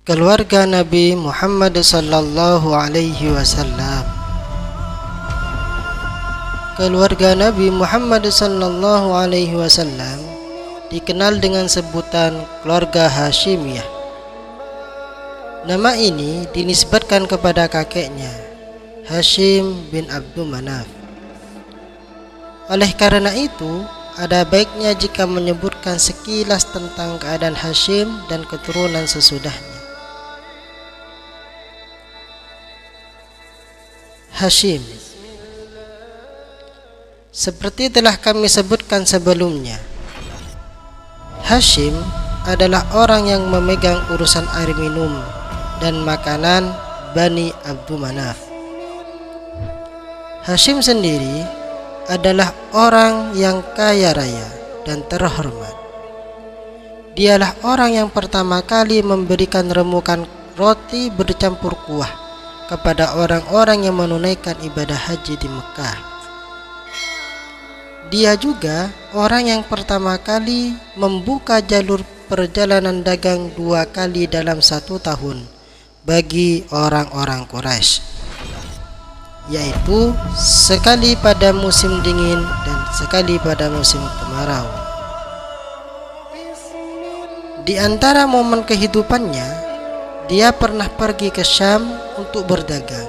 Keluarga Nabi Muhammad sallallahu alaihi wasallam. Keluarga Nabi Muhammad sallallahu alaihi wasallam dikenal dengan sebutan keluarga Hashimiyah. Nama ini dinisbatkan kepada kakeknya, Hashim bin Abdul Manaf. Oleh karena itu, ada baiknya jika menyebutkan sekilas tentang keadaan Hashim dan keturunan sesudahnya. Hashim, seperti telah kami sebutkan sebelumnya, Hashim adalah orang yang memegang urusan air minum dan makanan Bani Abdul Manaf. Hashim sendiri adalah orang yang kaya raya dan terhormat. Dialah orang yang pertama kali memberikan remukan roti bercampur kuah kepada orang-orang yang menunaikan ibadah haji di Mekah. Dia juga orang yang pertama kali membuka jalur perjalanan dagang 2 kali dalam 1 tahun bagi orang-orang Quraisy, yaitu sekali pada musim dingin dan sekali pada musim kemarau. Di antara momen kehidupannya, dia pernah pergi ke Syam untuk berdagang.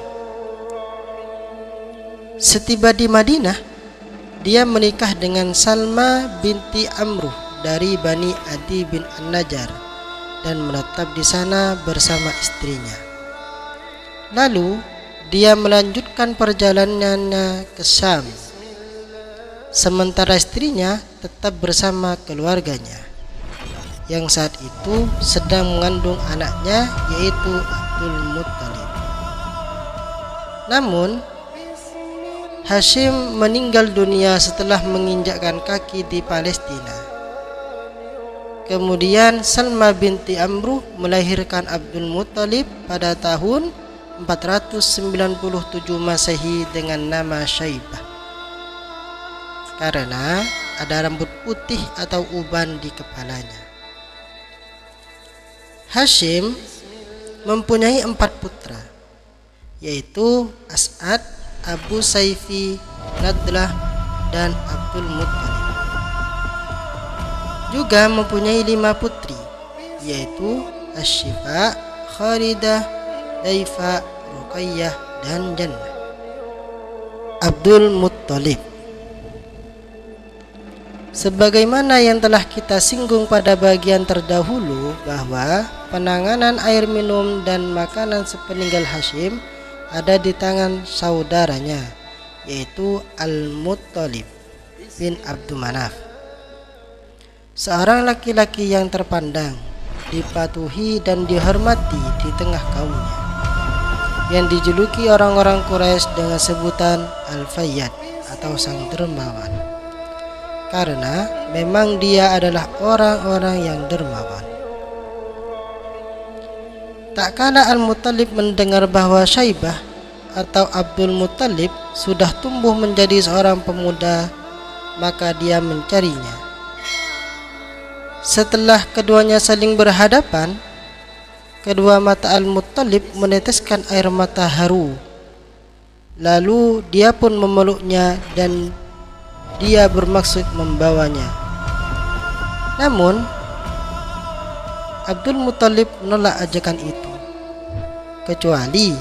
Setiba di Madinah, dia menikah dengan Salma binti Amruh dari Bani Adi bin An-Najjar dan menetap di sana bersama istrinya. Lalu dia melanjutkan perjalanannya ke Syam, sementara istrinya tetap bersama keluarganya yang saat itu sedang mengandung anaknya, yaitu Abdul Muttalib. Namun Hashim meninggal dunia setelah menginjakkan kaki di Palestina. Kemudian Salma binti Amruh melahirkan Abdul Muttalib pada tahun 497 Masehi dengan nama Syaibah, karena ada rambut putih atau uban di kepalanya. Hashim mempunyai 4 putra, yaitu As'ad, Abu Saifi, Nadlah, dan Abdul Muttalib. Juga mempunyai 5 putri, yaitu Asy-Syifa, Khalidah, Daifa, Ruqayyah, dan Jannah. Abdul Muttalib, sebagaimana yang telah kita singgung pada bagian terdahulu, bahwa penanganan air minum dan makanan sepeninggal Hashim ada di tangan saudaranya, yaitu Al-Muttalib bin Abdul Manaf, seorang laki-laki yang terpandang, dipatuhi dan dihormati di tengah kaumnya, yang dijuluki orang-orang Quraisy dengan sebutan Al-Fayyad atau sang dermawan, karena memang dia adalah orang-orang yang dermawan. Tak kala Al-Muttalib mendengar bahwa Syaibah atau Abdul Muttalib sudah tumbuh menjadi seorang pemuda, maka dia mencarinya. Setelah keduanya saling berhadapan, kedua mata Al-Muttalib meneteskan air mata haru. Lalu dia pun memeluknya dan dia bermaksud membawanya. Namun Abdul Muttalib menolak ajakan itu, kecuali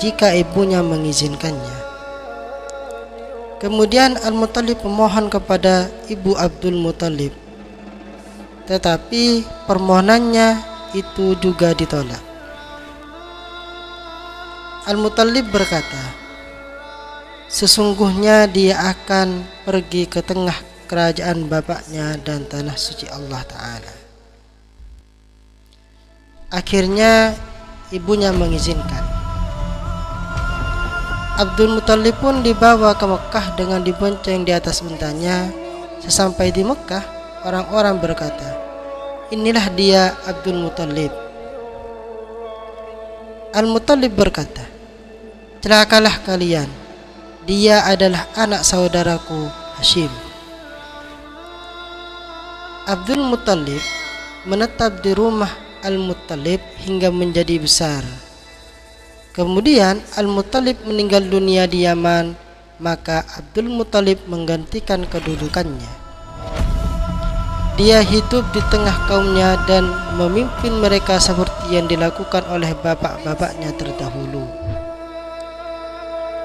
jika ibunya mengizinkannya. Kemudian Al-Muttalib memohon kepada ibu Abdul Muttalib, tetapi permohonannya itu juga ditolak. Al-Muttalib berkata, sesungguhnya dia akan pergi ke tengah kerajaan bapaknya dan tanah suci Allah Ta'ala. Akhirnya ibunya mengizinkan. Abdul Muttalib pun dibawa ke Mekah dengan dibonceng di atas untanya. Sesampai di Mekah, orang-orang berkata, inilah dia Abdul Muttalib. Al-Muttalib berkata, celakalah kalian, dia adalah anak saudaraku Hashim. Abdul Muttalib menetap di rumah Al-Muttalib hingga menjadi besar. Kemudian Al-Muttalib meninggal dunia di Yaman, maka Abdul Muttalib menggantikan kedudukannya. Dia hidup di tengah kaumnya dan memimpin mereka seperti yang dilakukan oleh bapak-bapaknya terdahulu.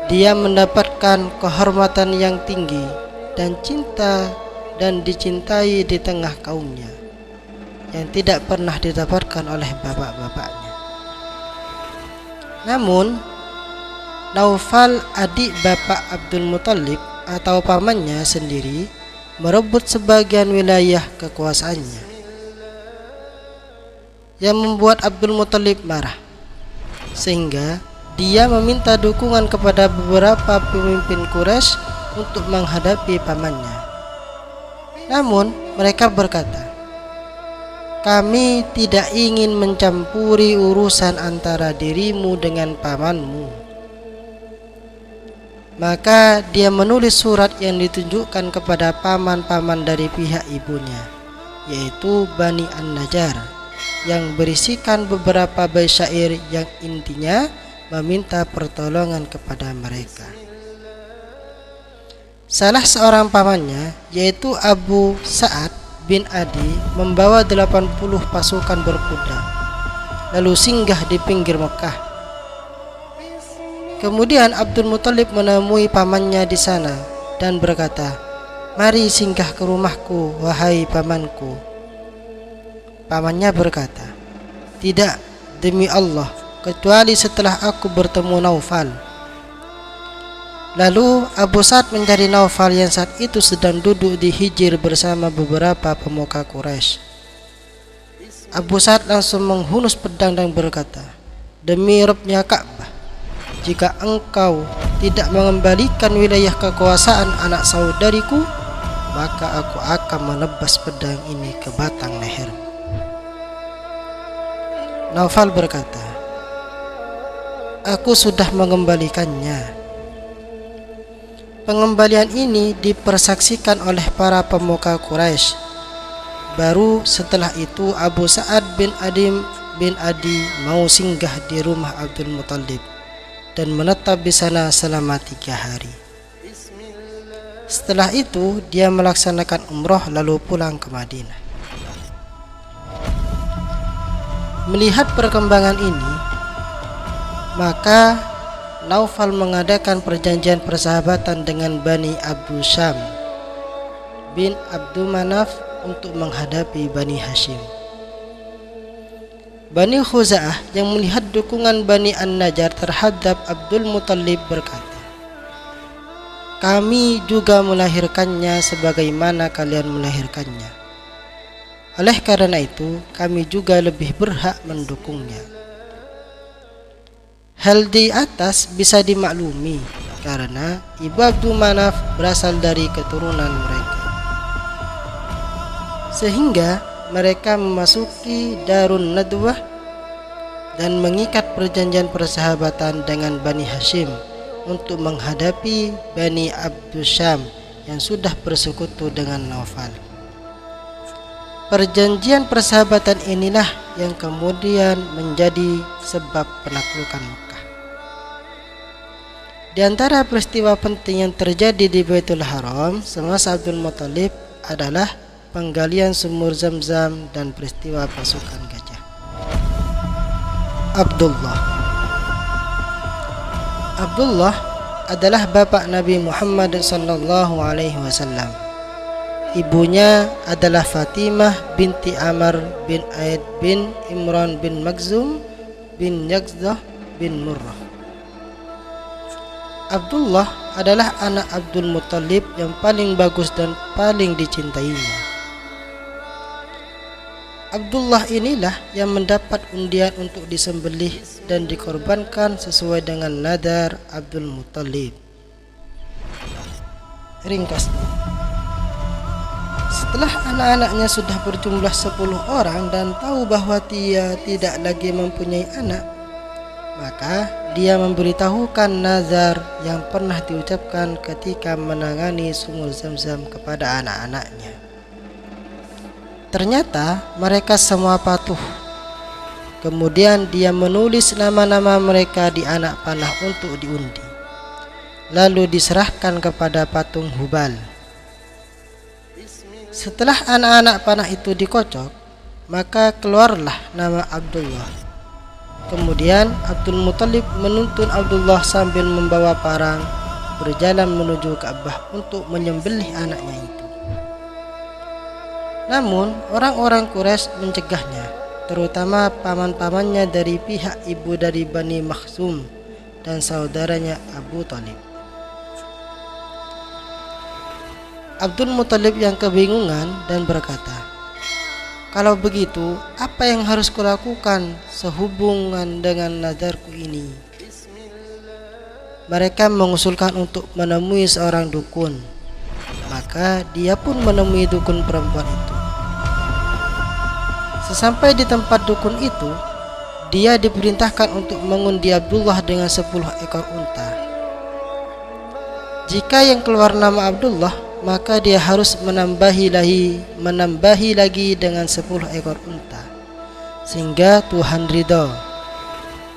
Dia mendapatkan kehormatan yang tinggi dan cinta dan dicintai di tengah kaumnya yang tidak pernah didapatkan oleh bapak-bapaknya. Namun, Naufal, adik bapak Abdul Muttalib atau pamannya sendiri, merebut sebagian wilayah kekuasaannya, yang membuat Abdul Muttalib marah, sehingga dia meminta dukungan kepada beberapa pemimpin Quraisy untuk menghadapi pamannya. Namun mereka berkata, "Kami tidak ingin mencampuri urusan antara dirimu dengan pamanmu." Maka dia menulis surat yang ditunjukkan kepada paman-paman dari pihak ibunya, yaitu Bani An-Najjar, yang berisikan beberapa bait syair yang intinya meminta pertolongan kepada mereka. Salah seorang pamannya, yaitu Abu Sa'ad bin Adi, membawa 80 pasukan berkuda, lalu singgah di pinggir Mekah. Kemudian Abdul Muttalib menemui pamannya di sana dan berkata, "Mari singgah ke rumahku, wahai pamanku." Pamannya berkata, "Tidak, demi Allah, kecuali setelah aku bertemu Naufal." Lalu Abu Sa'ad mencari Naufal yang saat itu sedang duduk di Hijr bersama beberapa pemuka Quraisy. Abu Sa'ad langsung menghunus pedang dan berkata, "Demi Rabbnya Ka'bah, jika engkau tidak mengembalikan wilayah kekuasaan anak saudariku, maka aku akan menebas pedang ini ke batang lehermu." Naufal berkata, "Aku sudah mengembalikannya." Pengembalian ini dipersaksikan oleh para pemuka Quraisy. Baru setelah itu Abu Sa'ad bin Adi mau singgah di rumah Abdul Muttalib dan menetap di sana selama 3 hari. Setelah itu dia melaksanakan umroh lalu pulang ke Madinah. Melihat perkembangan ini, maka Naufal mengadakan perjanjian persahabatan dengan Bani Abdu Syam bin Abdul Manaf untuk menghadapi Bani Hashim. Bani Khuza'ah yang melihat dukungan Bani An-Najjar terhadap Abdul Muttalib berkata, "Kami juga melahirkannya sebagaimana kalian melahirkannya. Oleh karena itu, kami juga lebih berhak mendukungnya." Hal di atas bisa dimaklumi karena Ibu Abdul Manaf berasal dari keturunan mereka, sehingga mereka memasuki Darun Nadwah dan mengikat perjanjian persahabatan dengan Bani Hashim untuk menghadapi Bani Abdu Syam yang sudah bersekutu dengan Naufal. Perjanjian persahabatan inilah yang kemudian menjadi sebab penaklukan Mekah. Di antara peristiwa penting yang terjadi di Baitul Haram semasa Abdul Muttalib adalah penggalian sumur Zam-Zam dan peristiwa pasukan gajah. Abdullah adalah bapak Nabi Muhammad SAW. Ibunya adalah Fatimah binti Amr bin Aid bin Imran bin Makhzum bin Yaqzah bin Murrah. Abdullah adalah anak Abdul Muttalib yang paling bagus dan paling dicintainya. Abdullah inilah yang mendapat undian untuk disembelih dan dikorbankan sesuai dengan nadar Abdul Muttalib. Ringkasnya, setelah anak-anaknya sudah berjumlah 10 orang dan tahu bahwa dia tidak lagi mempunyai anak, maka dia memberitahukan nazar yang pernah diucapkan ketika menangani sumur Zam-Zam kepada anak-anaknya. Ternyata mereka semua patuh Kemudian dia menulis nama-nama mereka di anak panah untuk diundi, lalu diserahkan kepada patung Hubal. Setelah anak-anak panah itu dikocok, maka keluarlah nama Abdullah. Kemudian Abdul Muthalib menuntun Abdullah sambil membawa parang berjalan menuju Ka'bah untuk menyembelih anaknya itu. Namun orang-orang Quraisy mencegahnya, terutama paman-pamannya dari pihak ibu dari Bani Makhzum dan saudaranya Abu Thalib. Abdul Muthalib yang kebingungan dan berkata, "Kalau begitu, apa yang harus kulakukan sehubungan dengan nadarku ini?" Mereka mengusulkan untuk menemui seorang dukun. Maka dia pun menemui dukun perempuan itu. Sesampai di tempat dukun itu, dia diperintahkan untuk mengundi Abdullah dengan 10 ekor unta. Jika yang keluar nama Abdullah, maka dia harus menambahi lagi dengan 10 ekor unta, sehingga Tuhan ridho.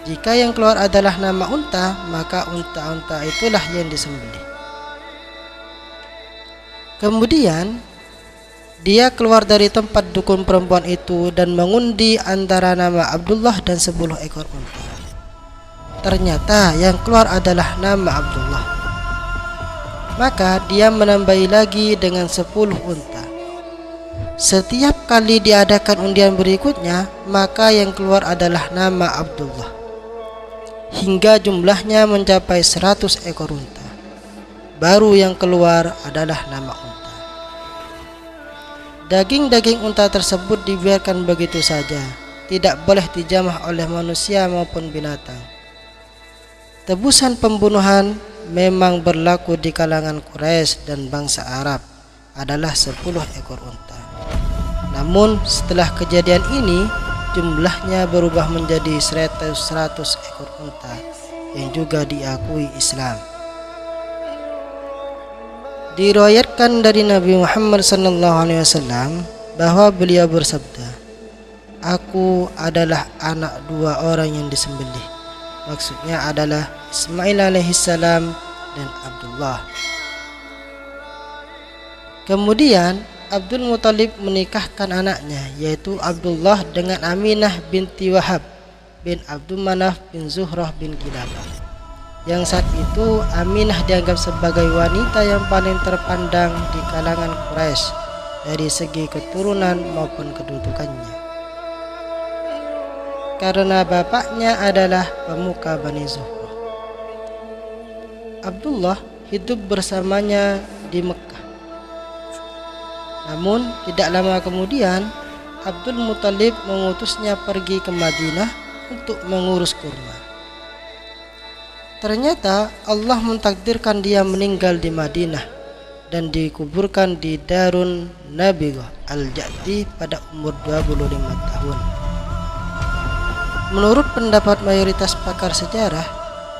Jika yang keluar adalah nama unta, maka unta-unta itulah yang disembelih. Kemudian dia keluar dari tempat dukun perempuan itu dan mengundi antara nama Abdullah dan 10 ekor unta. Ternyata yang keluar adalah nama Abdullah. Maka dia menambahi lagi dengan 10 unta. Setiap kali diadakan undian berikutnya, maka yang keluar adalah nama Abdullah, hingga jumlahnya mencapai 100 ekor unta. Baru yang keluar adalah nama unta. Daging-daging unta tersebut dibiarkan begitu saja, tidak boleh dijamah oleh manusia maupun binatang. Tebusan pembunuhan memang berlaku di kalangan Quraisy dan bangsa Arab adalah 10 ekor unta. Namun setelah kejadian ini, jumlahnya berubah menjadi 100 ekor unta yang juga diakui Islam. Diriwayatkan dari Nabi Muhammad SAW bahwa beliau bersabda, "Aku adalah anak 2 orang yang disembelih." Maksudnya adalah Ismail alaihissalam dan Abdullah. Kemudian Abdul Muthalib menikahkan anaknya, yaitu Abdullah, dengan Aminah binti Wahab bin Abdul Manaf bin Zuhrah bin Kilabah. Yang saat itu Aminah dianggap sebagai wanita yang paling terpandang di kalangan Quraisy dari segi keturunan maupun kedudukannya, karena bapaknya adalah pemuka Bani Zuhrah. Abdullah hidup bersamanya di Mekah. Namun tidak lama kemudian Abdul Muthalib mengutusnya pergi ke Madinah untuk mengurus kurma. Ternyata Allah mentakdirkan dia meninggal di Madinah dan dikuburkan di Darun Nabigah Al-Ja'di pada umur 25 tahun. Menurut pendapat mayoritas pakar sejarah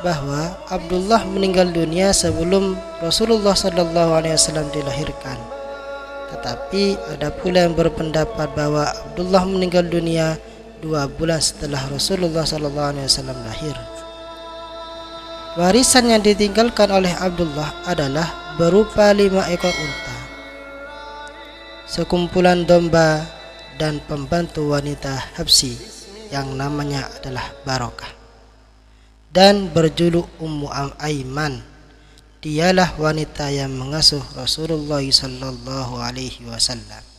bahwa Abdullah meninggal dunia sebelum Rasulullah SAW dilahirkan. Tetapi ada pula yang berpendapat bahwa Abdullah meninggal dunia 2 bulan setelah Rasulullah SAW lahir. Warisan yang ditinggalkan oleh Abdullah adalah berupa 5 ekor unta, sekumpulan domba, dan pembantu wanita Habsyi yang namanya adalah Barokah, dan berjuluk Ummu Aiman. Dialah wanita yang mengasuh Rasulullah SAW.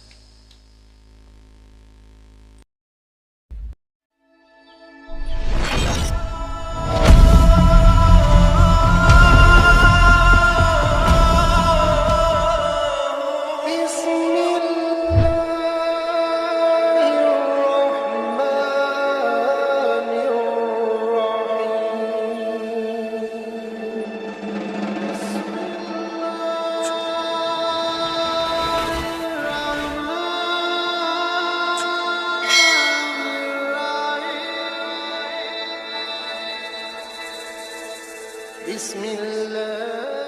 بسم الله